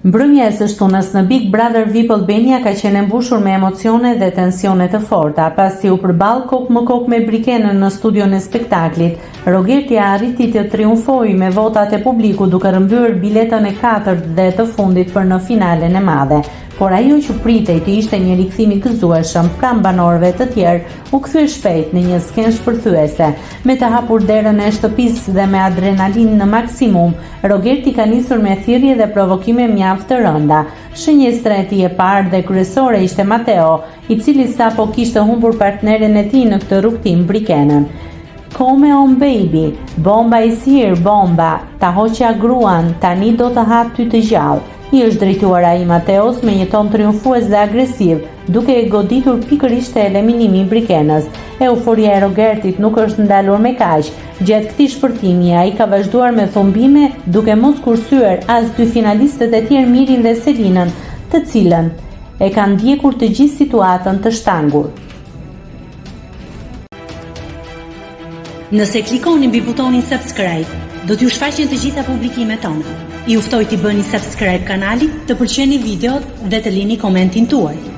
Mbrëmja e së shtunës në Big Brother VIP Albania ka qenë mbushur me emocione dhe tensione të forta, pasi u përball kokë më kokë me Brikenën në studion e spektaklit. Rogerti arriti të triumfojë me votat e publikut duke rrëmbyer biletën e 4 dhe të fundit për në finalen e madhe. Por ajo që pritej të ishte një rikthim i gëzueshëm pranë banorëve të tjerë, u kthye shpejt në një skenë shpërthyese. Me të hapur derën e shtëpisë dhe me adrenalinë në maksimum, Rogerti ka nisur me thirrje dhe provokime mjaft të rënda. Shënjestra e tij e parë dhe kryesore ishte Mateo, i cili sapo kishte humbur partneren e tij në këtë rrugtim Brikenën. Come on baby, bomba is here, bomba, ta hoqja gruan, tani do të hap ty të gjallë. I është drejtuar ai Mateos me një ton triumfues dhe agresiv, duke e goditur pikërisht te eliminimi i Brikenës. Euforia e Rogertit nuk është ndalur me kaq. Gjatë këtij shpërthimi ai ka vazhduar me thumbime duke mos kursyer as dy finalistët e tjerë Mirin dhe Selinën, të cilën e kanë ndjekur të gjithë situatën të shtangur. Nëse klikoni mbi butonin subscribe, do t'ju shfaqen të gjitha publikimet tona. Ju ftoj t'i bëni subscribe kanalit, të pëlqeni videot dhe të lini komentin tuaj.